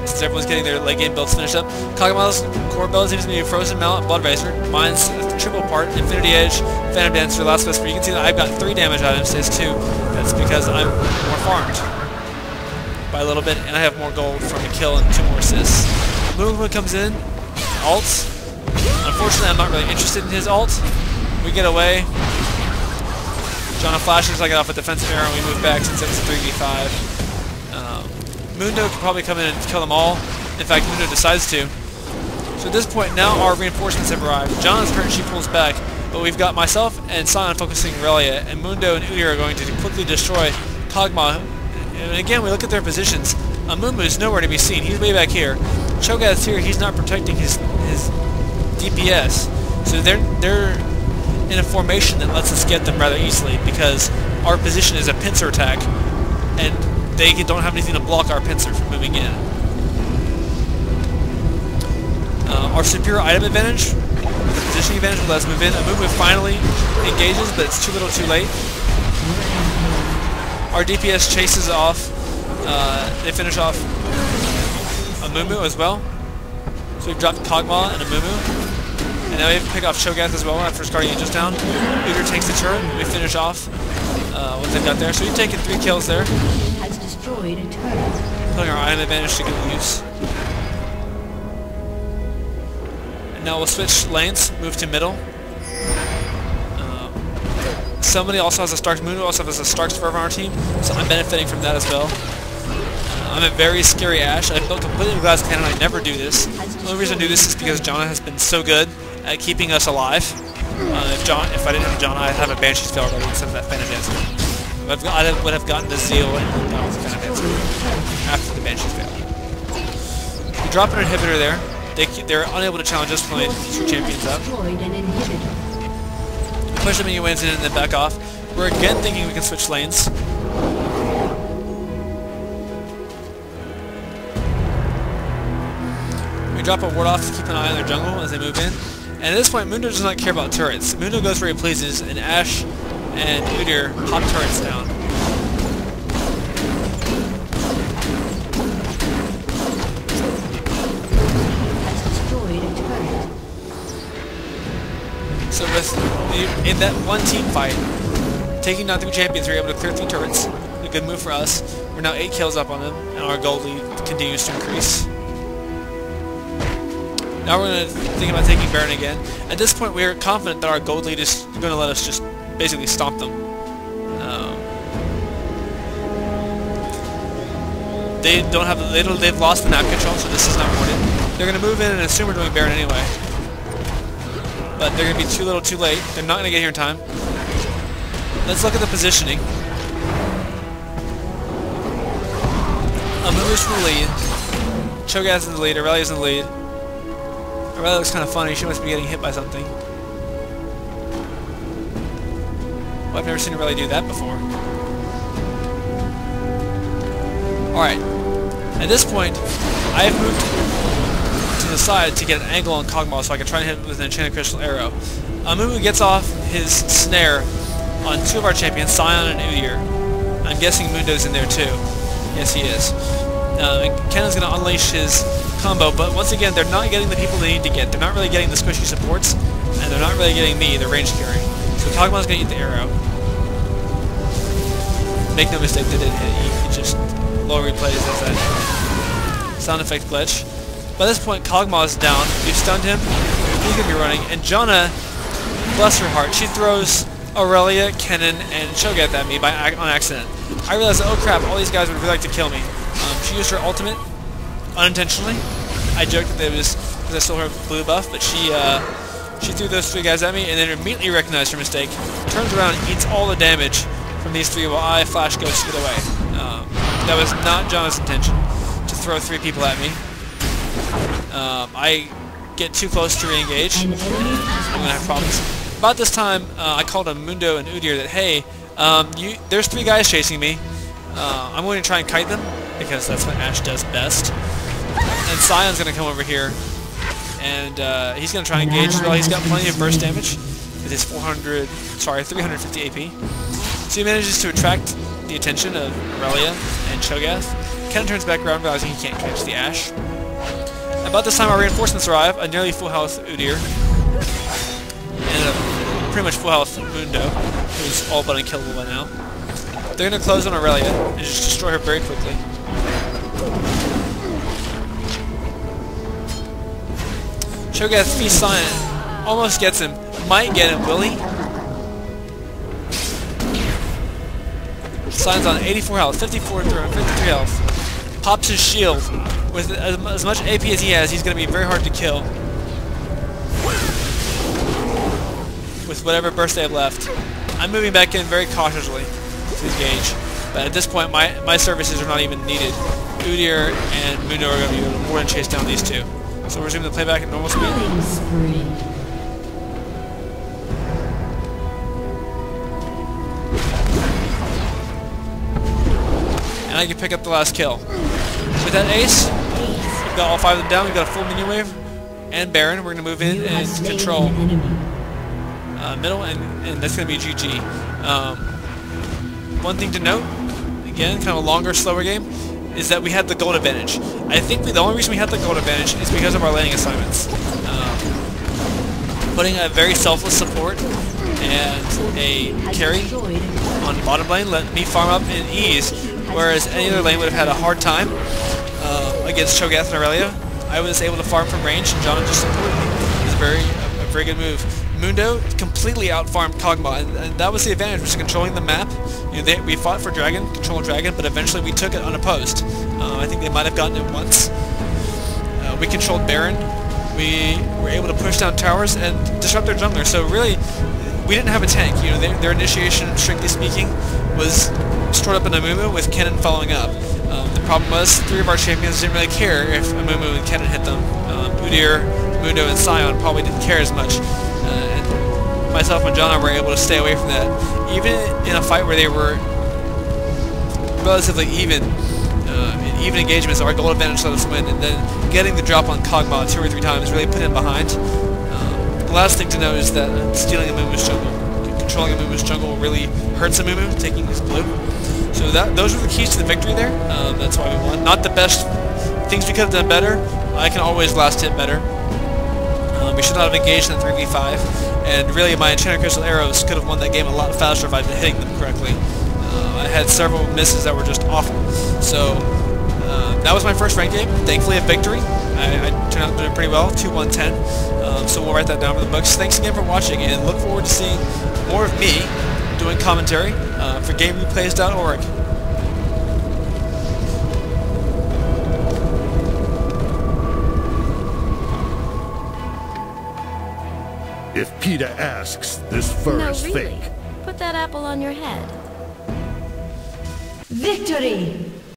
since everyone's getting their late game builds finished up. kog'maw's core build seems to be Frozen Mallet, Blood Razor. Mine's triple part, Infinity Edge, Phantom Dancer, Last Whisper. You can see that I've got 3 damage items to his 2. That's because I'm more farmed by a little bit, and I have more gold from a kill and 2 more assists. Movement comes in, ults. Unfortunately, I'm not really interested in his ult. We get away. Janna flashes, I get off a defensive arrow, and we move back since it's a 3v5. Mundo can probably come in and kill them all. In fact, Mundo decides to. So at this point, now our reinforcements have arrived. Janna's hurt and she pulls back, but we've got myself and Sion focusing Aurelia, and Mundo and Udyr are going to quickly destroy kog'maw. And again, we look at their positions. Amumu is nowhere to be seen. He's way back here. cho'gath's here. He's not protecting his DPS. So they're in a formation that lets us get them rather easily because our position is a pincer attack, and they don't have anything to block our pincer from moving in. Our superior item advantage, the positioning advantage, will let us move in. Amumu finally engages, but it's too little too late. Our DPS chases off. They finish off Amumu as well. So we've dropped kog'maw and Amumu. And now we have to pick off cho'gath as well after Guardian Angel's down. Udyr takes the turret, and we finish off what they've got there. So we've taken 3 kills there. Has destroyed a turret. Putting our item advantage to good use. And now we'll switch lanes, move to middle. Somebody also has a Starks, Mundo also has a Starks fervor on our team, so I'm benefiting from that as well. I'm a very scary Ashe. I built completely with glass cannon. I never do this. The only reason I do this is because Janna has been so good at keeping us alive. If I didn't have Janna, I'd have a Banshee's Veil already instead of that Phantom Dancer. I would have gotten the Zeal and that was a Phantom Dancer after the Banshee's Veil. We drop an inhibitor there. They're unable to challenge us when they shoot champions up. Push them anyways in and then back off. We're again thinking we can switch lanes. We drop a ward off to keep an eye on their jungle as they move in. And at this point, Mundo does not care about turrets. Mundo goes where he pleases, and Ashe and Udyr pop turrets down. So in that one team fight, taking down 3 champions, we were able to clear 3 turrets. A good move for us. We're now 8 kills up on them, and our gold lead continues to increase. Now we're going to think about taking Baron again. At this point, we are confident that our gold lead is going to let us just basically stomp them. They've lost the map control, so this is not rewarded. They're going to move in and assume we're doing Baron anyway. But they're going to be too little too late. They're not going to get here in time. Let's look at the positioning. Amumu's in the lead. cho'gath's in the lead. Aurelia's in the lead. Aurelia looks kind of funny. She must be getting hit by something. Well, I've never seen Aurelia do that before. Alright. At this point, I have moved to the side to get an angle on kog'maw so I can try and hit him with an enchanted crystal arrow. Amumu gets off his snare on 2 of our champions, Sion and Udyr. I'm guessing Mundo's in there too. Yes, he is. Kennan's going to unleash his combo, but once again, they're not getting the people they need to get. They're not really getting the squishy supports, and they're not really getting me, the range carry. So kog'maw's going to eat the arrow. Make no mistake, they did hit. He just low replays as that sound effect glitch. By this point, kog'maw's down. We've stunned him. He's going to be running. And Janna, bless her heart, she throws Aurelia, Kennen, and cho'gath at me on accident. I realized that, oh crap, all these guys would really like to kill me. She used her ultimate unintentionally. I joked that it was because I stole her blue buff, but she threw those 3 guys at me and then immediately recognized her mistake. Turns around and eats all the damage from these 3 while I flash ghost get away. That was not Janna's intention to throw 3 people at me. I get too close to re-engage, and I'm going to have problems. About this time, I called on Mundo and Udyr that, hey, there's 3 guys chasing me. I'm going to try and kite them, because that's what Ashe does best. And Sion's going to come over here, and he's going to try and engage as well. He's got plenty of burst damage with his 350 AP. So he manages to attract the attention of Aurelia and cho'gath. Ken turns back around, realizing he can't catch the Ashe. About this time, our reinforcements arrive. A nearly full health Udyr and a pretty much full health Mundo, who's all but unkillable by now. They're going to close on Aurelia and just destroy her very quickly. Cho'gath feasts Sion, almost gets him, might get him, will he? Sion's on 84 health, 54 through him, 53 health. Pops his shield. With as much AP as he has, he's going to be very hard to kill. With whatever burst they have left. I'm moving back in very cautiously to engage. But at this point, my services are not even needed. Udyr and Mundo are going to be able to more than chase down these two. So we're resuming the playback at normal speed. And I can pick up the last kill. With that ace, we've got all 5 of them down. We've got a full minion wave and Baron. We're going to move in and control middle, and that's going to be GG. One thing to note, again, kind of a longer, slower game, is that we had the gold advantage. I think the only reason we had the gold advantage is because of our laning assignments. Putting a very selfless support and a carry on bottom lane let me farm up in ease, whereas any other lane would have had a hard time against Cho'gath and Aurelia. I was able to farm from range, and John just supported me. It was a very good move. Mundo completely out-farmed kog'maw, and that was the advantage, was controlling the map. You know, we fought for Dragon, control Dragon, but eventually we took it unopposed. I think they might have gotten it once. We controlled Baron. We were able to push down towers and disrupt their jungler. So really, we didn't have a tank. You know, their initiation, strictly speaking, was stored up in Amumu with Kennen following up. The problem was 3 of our champions didn't really care if Amumu and Kennen hit them. Udyr, Mundo, and Sion probably didn't care as much. And myself and John were able to stay away from that. Even in a fight where they were relatively even, in even engagements, our goal advantage let us win, and then getting the drop on kog'maw 2 or 3 times really put him behind. The last thing to note is that stealing Amumu's jungle, controlling Amumu's jungle really hurts Amumu, taking his blue. So those are the keys to the victory there. That's why we won. Not the best things we could have done better. I can always last hit better. We should not have engaged in the 3v5, and really my Enchanted Crystal Arrows could have won that game a lot faster if I'd been hitting them correctly. I had several misses that were just awful. So that was my first ranked game. Thankfully a victory. I turned out doing pretty well, 2-1-10. So we'll write that down for the books. Thanks again for watching, and look forward to seeing more of me doing commentary for GameReplays.org. If PETA asks, this fur is really. fake. Put that apple on your head. Victory!